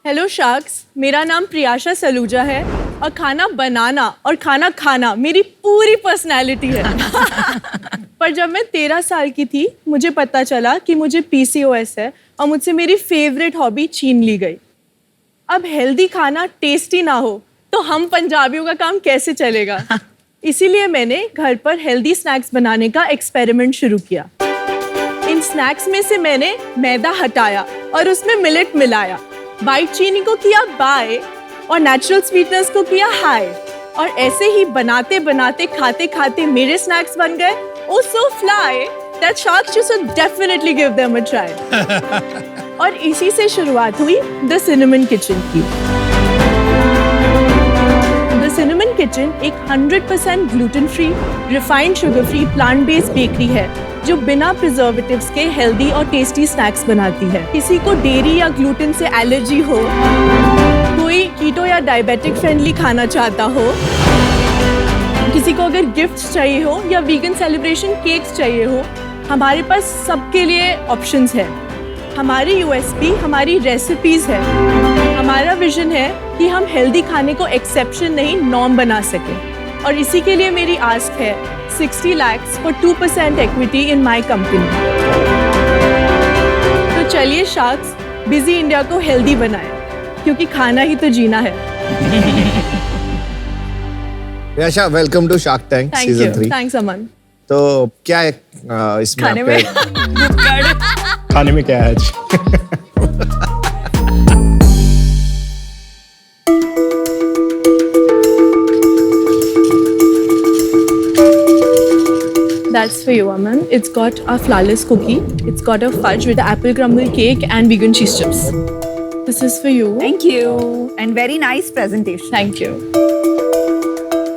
Hello sharks, मेरा नाम प्रियाशा सलूजा है और खाना बनाना और खाना खाना मेरी पूरी पर्सनैलिटी है। पर जब मैं 13 साल की थी मुझे पता चला कि मुझे PCOS है और मुझसे मेरी फेवरेट हॉबी छीन ली गई। अब हेल्दी खाना टेस्टी ना हो तो हम पंजाबियों का काम कैसे चलेगा? इसीलिए मैंने घर पर हेल्दी स्नैक्स बनाने का एक्सपेरिमेंट शुरू किया। इन स्नैक्स में से मैंने मैदा हटाया और उसमें मिलेट मिलाया, वाइट चीनी को किया बाय और नेचुरल स्वीटनेस को किया हाई। और ऐसे ही बनाते बनाते खाते खाते मेरे स्नैक्स बन गए oh so fly that sharks you should definitely give them a try. और इसी से शुरुआत हुई द सिनेमन किचन की। द सिनेमन किचन एक 100% gluten free, refined sugar free, plant based bakery है जो बिना प्रिजर्वेटिव्स के हेल्दी और टेस्टी स्नैक्स बनाती है। किसी को डेयरी या ग्लूटेन से एलर्जी हो, कोई कीटो या डायबिटिक फ्रेंडली खाना चाहता हो, किसी को अगर गिफ्ट्स चाहिए हो या वीगन सेलिब्रेशन केक्स चाहिए हो, हमारे पास सबके लिए ऑप्शंस है। हमारी USP हमारी रेसिपीज है। हमारा विजन है कि हम हेल्दी खाने को एक्सेप्शन नहीं नॉर्म बना सकें। और इसी के लिए मेरी आस्क है 60 lakhs for 2% equity in my company। तो चलिए शार्क्स, बिजी इंडिया को हेल्दी बनाएं, क्योंकि खाना ही तो जीना है। Priyasha, welcome to shark tank season 3। Thanks Aman. तो क्या है इसमें खाने में खाने में क्या है आज? That's for you, Aman. It's got a flourless cookie. It's got a fudge with apple crumble cake and vegan cheese chips. This is for you. Thank you. And very nice presentation. Thank you.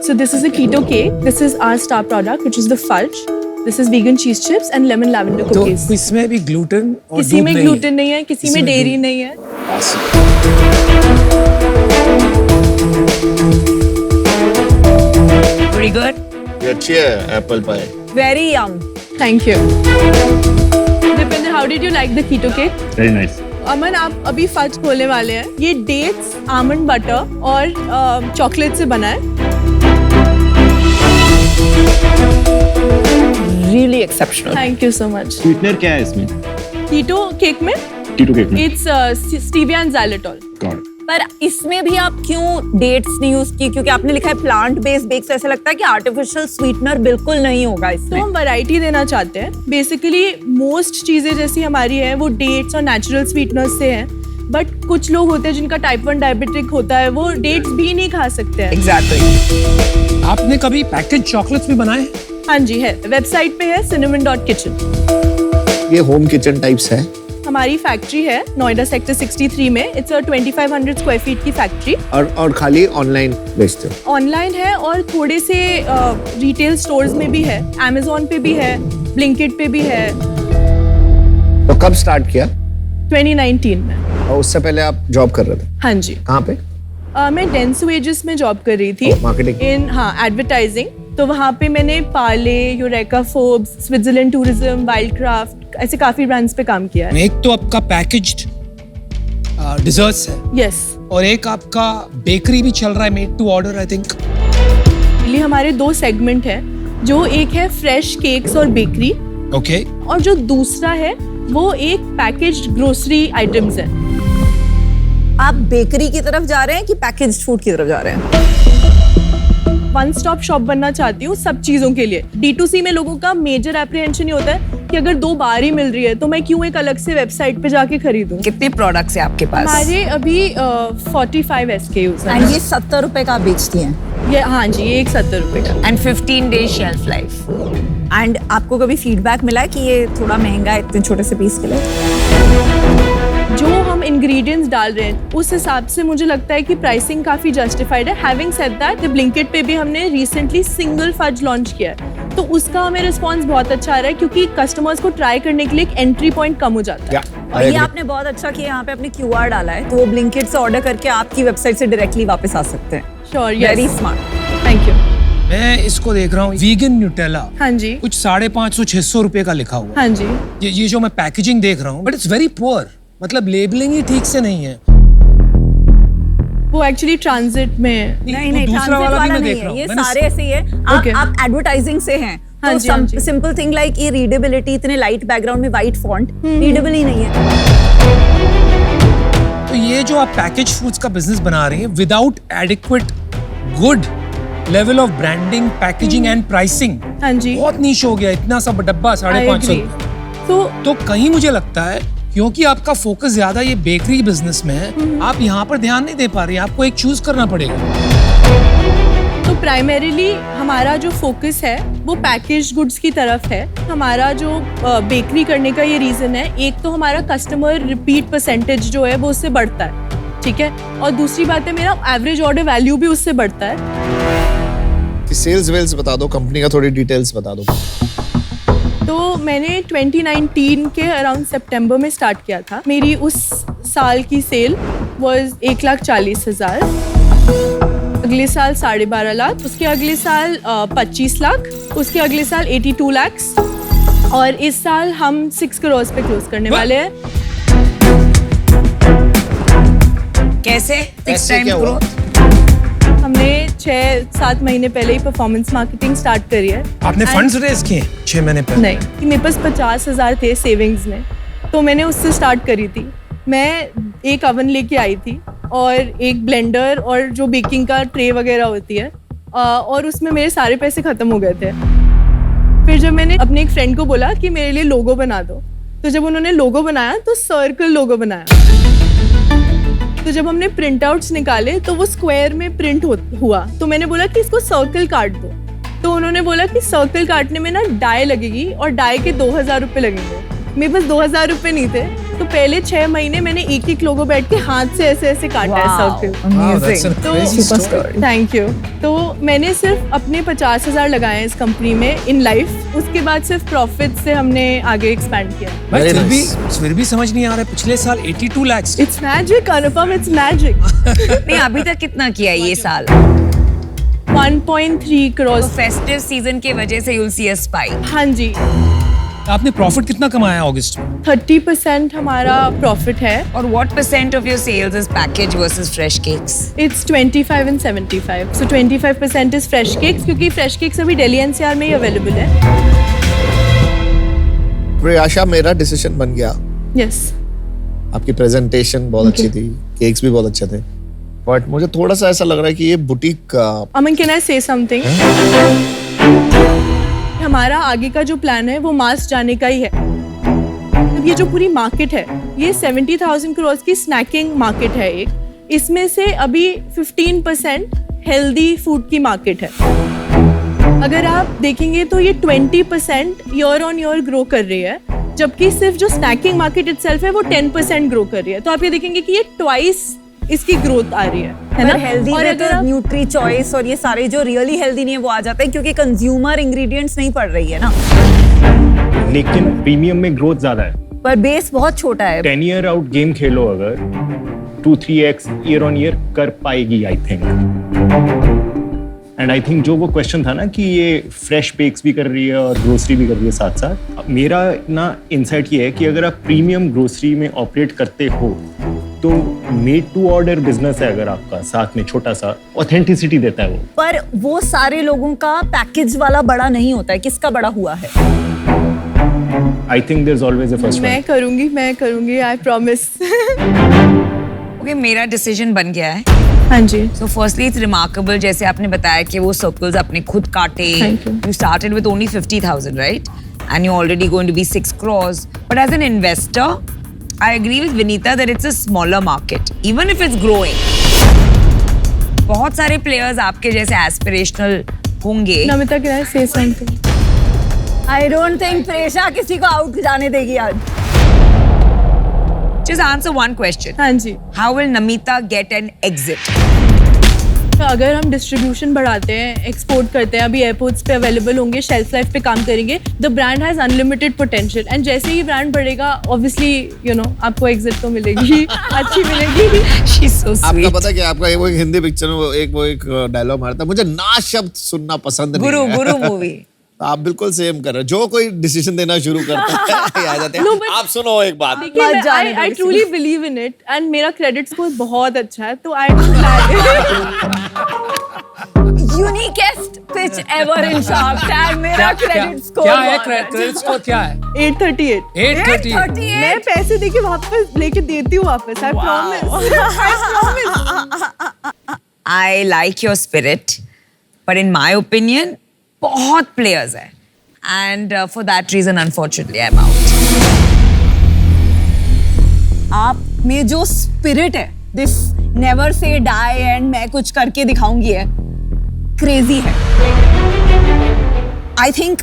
So this is a keto cake. This is our star product, which is the fudge. This is vegan cheese chips and lemon lavender cookies. तो इसमें भी gluten और किसी में gluten नहीं है, किसी में डेयरी नहीं है। Very good. ये अच्छी है apple pie. Very yum. Thank you. Dipinder, how did you like the keto cake? Very nice. अमन, आप अभी फज खोलने वाले हैं। ये डेट्स, आमंड बटर और चॉकलेट से बना है। Really exceptional. Thank you so much. Sweetener क्या है इसमें? कीटो केक में कीटो केक में? It's stevia and xylitol। Got it. पर इसमें भी आप क्यों डेट्स नहीं यूज की? क्योंकि आपने लिखा है प्लांट बेस्ड बेक, तो ऐसा लगता है कि आर्टिफिशियल स्वीटनर बिल्कुल नहीं होगा तो इसमें। हम वैरायटी देना चाहते हैं। बेसिकली मोस्ट चीजें जैसी हमारी है वो डेट्स और नेचुरल स्वीटनर्स से हैं, बट कुछ लोग होते हैं जिनका टाइप 1 डायबिटिक होता है, वो डेट्स भी नहीं खा सकते हैं। Exactly. आपने कभी पैकेज चॉकलेट्स भी बनाए? हाँ जी है, वेबसाइट पे है cinnamon.kitchen। ये होम किचन टाइप्स है। हमारी फैक्ट्री है नोएडा सेक्टर 63 में। इट्स अ 2500 स्क्वायर फीट की फैक्ट्री। और खाली ऑनलाइन बेचते हो? ऑनलाइन है और थोड़े से रिटेल स्टोर्स में भी है, Amazon पे भी है, ब्लिंकिट पे भी है। तो कब स्टार्ट किया? 2019 में। और उससे पहले आप जॉब कर रहे थे? हाँ जी। कहाँ पे? मैं डेंस वेजेस में जॉब कर रही थी। मार्केटिंग? एडवर्टाइजिंग। तो वहाँ पे मैंने Parle, eureka Forbes, Switzerland tourism, Wildcraft, ऐसे काफी ब्रांड्स पे काम किया है। एक तो आपका पैकेज्ड डिजर्ट्स है, यस। और एक आपका बेकरी भी चल रहा है, made to order I think. ये हमारे 2 सेगमेंट है, जो एक है फ्रेश केक्स और बेकरी, ओके। और जो दूसरा है वो एक पैकेज्ड ग्रोसरी आइटम्स है। आप बेकरी की तरफ जा रहे हैं कि पैकेज्ड फूड की तरफ जा रहे हैं? वन स्टॉप शॉप बनना चाहती हूँ सब चीजों के लिए। D2C में लोगों का मेजर एप्रीहेंशन ये होता है कि अगर 2 बार ही मिल रही है तो मैं क्यों एक अलग से वेबसाइट पे जाके खरीदूं। कितने प्रोडक्ट्स है आपके पास? हमारे अभी 45 SKUs हैं। एंड ये 70 रुपए का आप बेचती हैं? ये हाँ जी, ये एक 70 रुपए का। And 15 days shelf life. And आपको कभी फीडबैक मिला है कि ये थोड़ा महंगा है इतने छोटे से पीस के लिए? जो हम इंग्रेडिएंट्स डाल रहे हैं उस हिसाब से मुझे लगता है कि प्राइसिंग काफी जस्टिफाइड है। हैविंग सेड दैट, ब्लिंकिट पे भी हमने रिसेंटली सिंगल फज लॉन्च किया है, तो उसका हमें रिस्पांस बहुत अच्छा आ रहा है, क्योंकि कस्टमर्स को ट्राई करने के लिए एक एंट्री पॉइंट कम हो जाता है। और ये आपने बहुत अच्छा किया, यहाँ पे अपने QR डाला है, तो वो ब्लिंकिट से ऑर्डर करके आपकी वेबसाइट से डायरेक्टली वापस आ सकते हैं। Sure, very smart. Thank you. मैं इसको देख रहा हूँ, वीगन न्यूटेला। हाँ जी। कुछ 550-600 रुपए का लिखा हुआ। हाँ जी। ये जो मैं पैकेजिंग देख रहा हूँ, बट इट्स वेरी पुअर। मतलब लेबलिंग ही ठीक से नहीं है। वो एक्चुअली ट्रांजिट में नहीं तो नहीं, दूसरा ट्रांजिट वाला भी वाला मैं नहीं देख रहा है, हूँ। ये मैंने सारे ऐसे ही है। Okay. आप एडवर्टाइजिंग से हैं हाँ तो जी, हाँ जी। सिंपल थिंग लाइक ये रीडेबिलिटी, इतने लाइट बैकग्राउंड में वाइट फॉन्ट रीडेबल ही नहीं है। तो ये जो आप पैकेज फूड्स का बिजनेस बना रहे हैं without adequate good level of branding, packaging and pricing, हाँ जी, बहुत नीश हो गया। इतना सा डब्बा I 550 agree. तो कहीं मुझे लगता है क्योंकि आपका फोकस ज्यादा ये बेकरी बिजनेस में है, आप यहाँ पर ध्यान नहीं दे पा रहे, आपको एक चूज करना पड़ेगा। तो प्राइमरीली हमारा जो फोकस है वो पैकेज गुड्स की तरफ है। हमारा जो बेकरी करने का ये रीज़न है, एक तो हमारा कस्टमर रिपीट परसेंटेज जो है वो उससे बढ़ता है, ठीक है, और दूसरी बात है मेरा एवरेज ऑर्डर वैल्यू भी उससे बढ़ता है। सेल्स वेल्स बता दो, कंपनी का थोड़ी डिटेल्स बता दो। तो मैंने 2019 के अराउंड सितंबर में स्टार्ट किया था। मेरी उस साल की सेल वाज 1,40,000, अगले साल 12.5 लाख, उसके अगले साल 25 लाख, उसके अगले साल 82 लाख और इस साल हम 6 करोड़ पे क्लोज करने वाले हैं। कैसे? ऐसे क्या हुआ? हमने 6-7 महीने पहले ही परफॉर्मेंस मार्केटिंग स्टार्ट करी है। आपने And- फंड्स रेज किए 6 महीने पहले? नहीं, कि मेरे पास 50,000 थे सेविंग्स में, तो मैंने उससे स्टार्ट करी थी। मैं एक अवन लेके आई थी और एक ब्लेंडर और जो बेकिंग का ट्रे वगैरह होती है, और उसमें मेरे सारे पैसे खत्म हो गए थे। फिर जब मैंने अपने एक फ्रेंड को बोला कि मेरे लिए लोगो बना दो, तो जब उन्होंने लोगो बनाया तो सर्कल लोगो बनाया। तो जब हमने प्रिंट आउट्स निकाले तो वो स्क्वायर में प्रिंट हुआ, तो मैंने बोला कि इसको सर्कल काट दो, तो उन्होंने बोला कि सर्कल काटने में ना डाई लगेगी और डाई के 2,000 रुपये लगेंगे। मेरे पास 2,000 रुपये नहीं थे, तो पहले 6 महीने मैंने एक लोगो बैठ के हाथ से ऐसे ऐसे काटा है सर्कल। Wow, that's a तो crazy story. Thank you. तो मैंने सिर्फ अपने 50,000 लगाए इस कंपनी में इन लाइफ, उसके बाद सिर्फ प्रॉफिट से हमने आगे एक्सपैंड किया। भाई Very फिर भी समझ नहीं आ रहा है, पिछले साल 82 lakhs। It's magic Anupam, it's magic. नहीं, अभी तक कितना किया ये साल? 1.3 करोड़। तो फेस्टिव सीजन की वजह से you'll see a spike. हाँ जी, आपने प्रॉफिट कितना कमाया अगस्त में? 30% हमारा प्रॉफिट है। और what percent of your sales is package versus fresh cakes? It's 25 and 75. So 25% is fresh cakes, क्योंकि fresh cakes अभी दिल्ली NCR में ही अवेलेबल है। प्रियाशा, मेरा डिसीजन बन गया। Yes. आपकी प्रेजेंटेशन बहुत अच्छी थी, केक्स भी बहुत अच्छे थे, बट मुझे थोड़ा सा ऐसा लग रहा है कि ये बुटीक का Aman, can I say something? हमारा आगे का जो प्लान है वो मास जाने का ही है। ये जो पूरी मार्केट है, ये 70,000 करोड़ की स्नैकिंग मार्केट है एक, इसमें से अभी 15% हेल्दी फूड की मार्केट है। अगर आप देखेंगे तो ये 20% ईयर ऑन ईयर ग्रो कर रही है, जबकि सिर्फ जो स्नैकिंग मार्केट इटसेल्फ है वो 10% ग्रो कर रही है। तो आप ये देखेंगे कि ये ट्वाइस इसकी ग्रोथ आ रही है ना? हेल्दी और अगर आप न्यूट्री चॉइस और ये सारे जो रियली हेल्दी नहीं है वो आ जाते हैं, क्योंकि कंज्यूमर इंग्रेडिएंट्स नहीं पड़ रही है ना, लेकिन प्रीमियम में ग्रोथ ज्यादा है। पर बेस बहुत छोटा है। 10 ईयर आउट गेम खेलो अगर 2-3x ईयर ऑन ईयर कर पाएगी I think. And I think जो वो क्वेश्चन था ना कि ये फ्रेश बेक्स भी कर रही है और ग्रोसरी भी कर रही है साथ साथ, मेरा ना इनसाइट ये है कि अगर आप प्रीमियम ग्रोसरी में ऑपरेट करते हो तो मेड टू ऑर्डर बिजनेस है अगर आपका, साथ में छोटा सा ऑथेंटिसिटी देता है वो। पर वो सारे लोगों का पैकेज वाला बड़ा नहीं होता है, किसका बड़ा हुआ है? I think there is always a first मैं करूंगी, आई प्रॉमिस। ओके, मेरा डिसीजन बन गया है। हाँ जी। So firstly it's remarkable, जैसे आपने बताया कि वो सर्कल्स आपने खुद काटे। Thank you. You started with only 50,000, right? And you're already going to be 6 crores. But as an investor, I agree with Vinita that it's a smaller market, even if it's growing. बहुत सारे players आपके जैसे aspirational होंगे। Namita, can I say something? I don't think Presha किसी को out जाने देगी आज। Just answer one question. हाँ जी। How will Namita get an exit? तो अगर हम डिस्ट्रीब्यूशन बढ़ाते हैं, एक्सपोर्ट करते हैं, अभी एयरपोर्ट्स पे अवेलेबल होंगे, शेल्फ लाइफ पे काम करेंगे, the brand has unlimited potential. And जैसे ही ब्रांड बढ़ेगा, ऑब्वियसली यू नो आपको एग्जिट तो मिलेगी, अच्छी मिलेगी। She's so आपका sweet. पता है कि आपका वो एक हिंदी पिक्चर में वो एक डायलॉग मारता है, मुझे ना शब्द सुनना पसंद नहीं गुरु है। गुरु मूवी। आप बिल्कुल सेम कर रहे हो। जो कोई डिसीजन देना शुरू करता है आ जाते हैं। No, but- आप सुनो एक बात, देखिए, जाने दो I किसी truly believe in it and मेरा क्रेडिट स्कोर बहुत अच्छा है तो I don't lie. Uniquest pitch ever in shark tank. मेरा क्रेडिट स्कोर क्या है क्रेडिट स्कोर क्या है? 838. 830. मैं पैसे देके वापस लेके देती हूँ वापस. I promise. I like your spirit, but in my opinion, बहुत players हैं, and for that reason, unfortunately, I'm out. आप में जो स्पिरिट है, this never say die and मैं कुछ करके दिखाऊंगी है, क्रेजी है। आई थिंक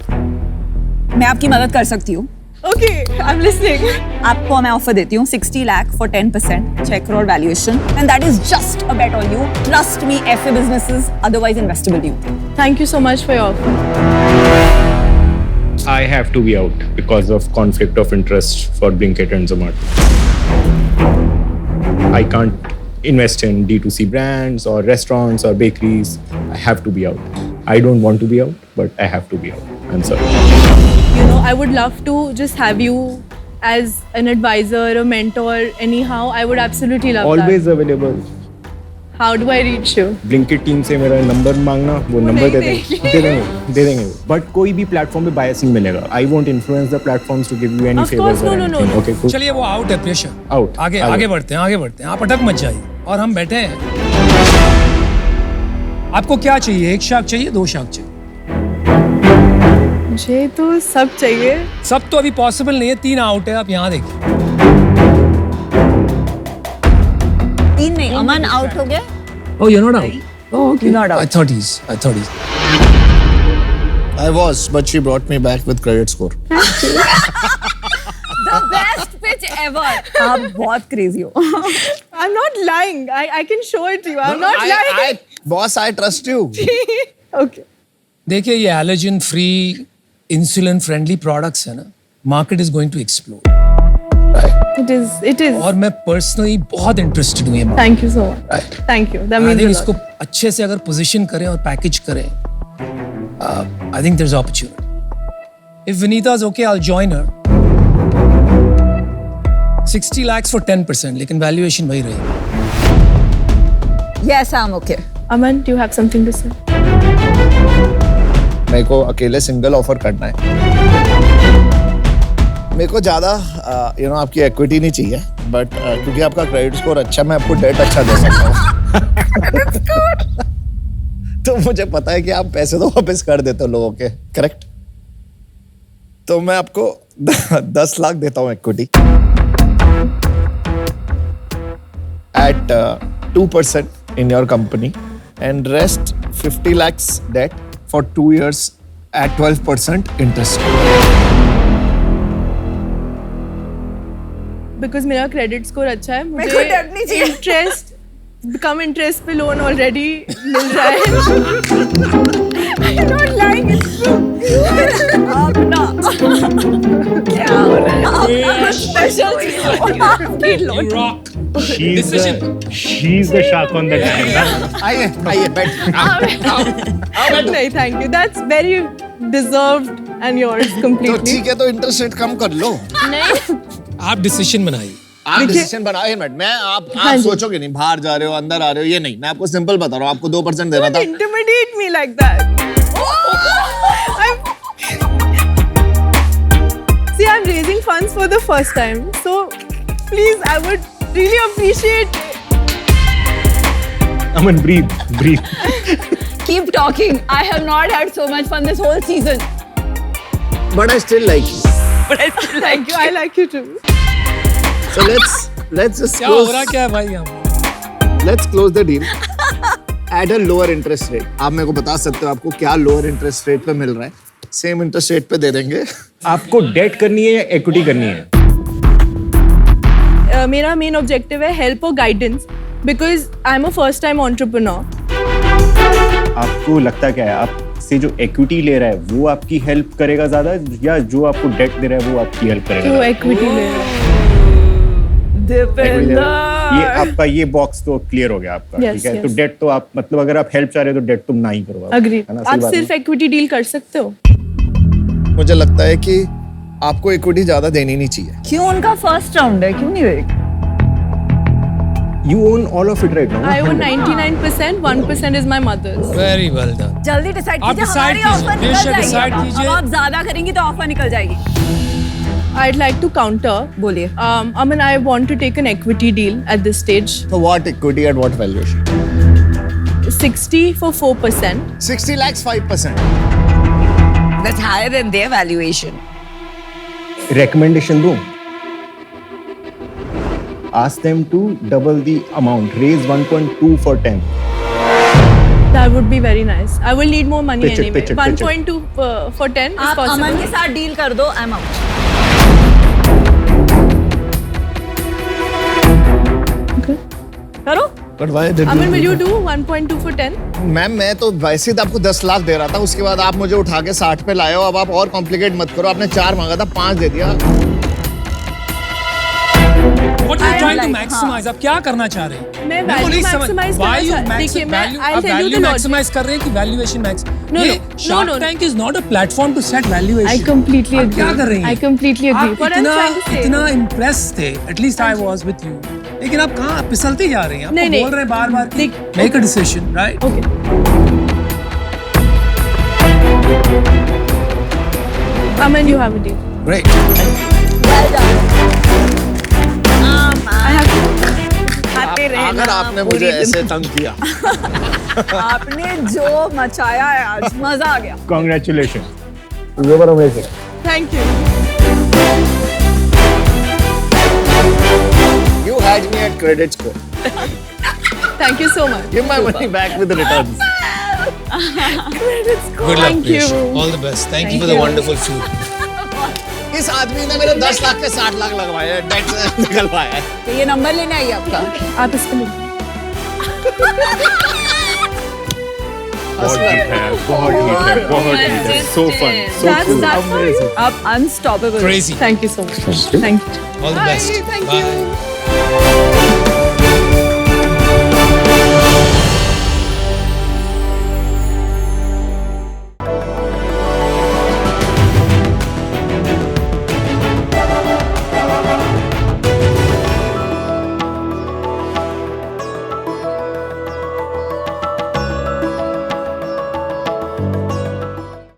मैं आपकी मदद कर सकती हूँ। Okay, I'm listening. आपको मैं ऑफर देती हूँ 60 lakh for 10%, 6 crore valuation, and that is just a bet on you. Trust me, ऐसे बिजनेसेस अदरवाइज इन्वेस्टेबल नहीं होते। Thank you so much for your offer. I have to be out because of conflict of interest for Blinkit and Zomato. I can't invest in D2C brands or restaurants or bakeries. I have to be out. I don't want to be out, but I have to be out. I'm sorry. You know, I would love to just have you as an advisor, a mentor, anyhow. I would absolutely love Always available. that. How do I reach you? Blinkit team से मेरा number मांगना, वो number दे देंगे। But कोई भी platform पे बायस नहीं मिलेगा। I won't influence the platforms to give you any Of favors course, or no, no, anything. no. Okay, cool. चलिए वो आउट है प्रेशर. Out. आगे बढ़ते हैं. आप अटक मत जाइए. और हम बैठे हैं. आपको क्या चाहिए? एक शार्क चाहिए, 2 शार्क चाहिए? मुझे तो सब चाहिए. सब तो अभी पॉसिबल नहीं है. 3 आउट है. आप यहाँ देखिए. 3 नहीं, अमन आउट हो गया। Oh, you're not out. Oh, okay. Not out. I thought he's. I was, but she brought me back with credit score. The best pitch ever. आप बहुत क्रेजी हो। I'm not lying. I can show it to you. I'm not lying. Boss, I trust you. Okay. देखिए ये allergen free insulin friendly products है ना. Market is going to explode. It is. और मैं personally बहुत interested हूँ ये market. Thank you so much. Thank you. That I means think a इसको lot. अच्छे से अगर पोजीशन करें और पैकेज करें, I think there's opportunity. If Vinita is okay, I'll join her. 60 lakhs for 10%, लेकिन वैल्यूएशन वही रहेगी. Yes, I'm okay. Aman, do you have something to say? मेरे को अकेले सिंगल ऑफर करना है. मेरे को ज्यादा आपकी इक्विटी नहीं चाहिए, बट क्योंकि आपका क्रेडिट स्कोर अच्छा, मैं आपको डेट अच्छा दे सकता हूँ. तो मुझे पता है कि आप पैसे तो वापस कर देते हो लोगों के, करेक्ट? तो मैं आपको 10 लाख देता हूँ equity at 2% in your company, and rest 50 lakhs debt for 2 years at 12% interest. Because मेरा क्रेडिट स्कोर अच्छा है, मेरे को debt नहीं चाहिए. इंटरेस्ट कम इंटरेस्ट पे लोन ऑलरेडी मिल रहा है. I'm not lying. It's true. आप ना क्या हो रहा है? Special You rock. She's the shark on that line. आइए बैठ. नहीं, thank you. That's very deserved and yours तो completely. ठीक है, तो इंटरेस्ट रेट कम कर लो. नहीं. आप डिसीजन बनाइए. आप डिसीजन बनाओ. एक मिनट, मैं आप सोचोगे नहीं, बाहर जा रहे हो अंदर आ रहे हो, ये नहीं. मैं आपको सिंपल बता रहा हूँ, आपको 2% देना Don't था. intimidate me like that. See, I'm raising funds for the first time, so please, I would really appreciate. Aman, breathe. Keep talking. I have not had so much fun this whole season. But I still like you. Thank you. I like you too. So let's just क्या हो रहा क्या है भाई यहाँ? let's close the deal at a lower interest rate. आप मेरे को बता सकते हो आपको क्या lower interest rate पे मिल रहा है? सेम इंटरेस्ट रेट पे दे देंगे. आपको डेट करनी है या इक्विटी करनी है? मेरा मेन ऑब्जेक्टिव है हेल्प और guidance, because I am a first time entrepreneur. आपको लगता क्या है, आपसे जो इक्विटी ले रहा है वो आपकी हेल्प करेगा ज्यादा, या जो आपको डेट दे रहा है वो आपकी हेल्प तो करेगा? इक्विटी ले रहा है. Equity ले रहा है. ये आपका ये बॉक्स तो क्लियर हो गया आपका. Yes, ठीक है. yes. तो डेट तो आप मतलब अगर आप हेल्प चाह रहे हो तो डेट तुम ना ही करो. अग्री. है ना? आप सही बात सिर्फ है. इक्विटी डील कर सकते हो. मुझे लगता है कि आपको इक्विटी ज्यादा देनी नहीं चाहिए. क्यों उनका फर्स्ट राउंड है, क्यों नहीं देगी? You own all of it right now. I own 99%, 1% is my mother's. Very well done. जल्दी डिसाइड आप कीजिए, decide हमारी कीजिए, ऑफर निकल बेशक जाएगी. decide अब कीजिए. आप ज्यादा करेंगी तो ऑफर निकल जाएगी. I'd like to counter. बोलिए. Aman, I want to take an equity deal at this stage. So what equity at what valuation? 60 for 4%. 60 lakhs 5%. That's higher than their valuation. Recommendation दूं? Ask them to double the amount. Raise 1.2 for 10. That would be very nice. I will need more money Pitch it, anyway. pitch it, pitch it. 1.2 for 10 is आप possible. अमन के साथ deal कर दो. I'm out. करो. But why did Aman, you will do you do 1.2 for 10? that? Ma'am मैं तो वैसे ही तो आपको 10 लाख दे रहा था, उसके बाद आप मुझे उठा के 60 पे लाए हो. अब आप और कॉम्प्लिकेट मत करो. आपने 4 मांगा था, 5 दे दिया. What are you I trying to like, maximize? आप क्या करना चाह रहे हैं? मैं वो value नहीं समझ- maximize Why करना you चाह- देखिए, मैं- value- I'll आप tell you value the logic. maximize कर रहे हैं कि valuation max? No, ये no, Shark no. Tank is not a platform to set valuation. I completely आप agree. क्या कर रही हैं? I completely agree. आप What I'm trying to say. इतना impressed थे. At least I was with you. लेकिन आप कहाँ फिसलते जा रहे हैं? आप नहीं, बोल नहीं. रहे हैं बार-बार कि देख- make a decision, right? Okay. Aman, you have a deal. Great. Well done. I have to. खाते रहना. अगर आपने पूरी मुझे ऐसे जिंदगी. तंग किया. आपने जो मचाया है आज, मजा आ गया. Congratulations. You were amazing. Thank you. You had me at credit score. Thank you so much. Give my money back with the returns. Good luck, Thank you. Priyash. All the best. Thank you Thank for the you. wonderful food. इस आदमी ने मेरे 10 लाख के 60 लाख लगवाए हैं, date से निकलवाया है. तो ये नंबर लेने आई आपका. आप इसको ले. बहुत deep है, बहुत deep है, बहुत deep है. So fun, so That's cool. that for you. आप unstoppable. Crazy. Thank you so much. Thank you. All the Bye. best. Thank Bye. you.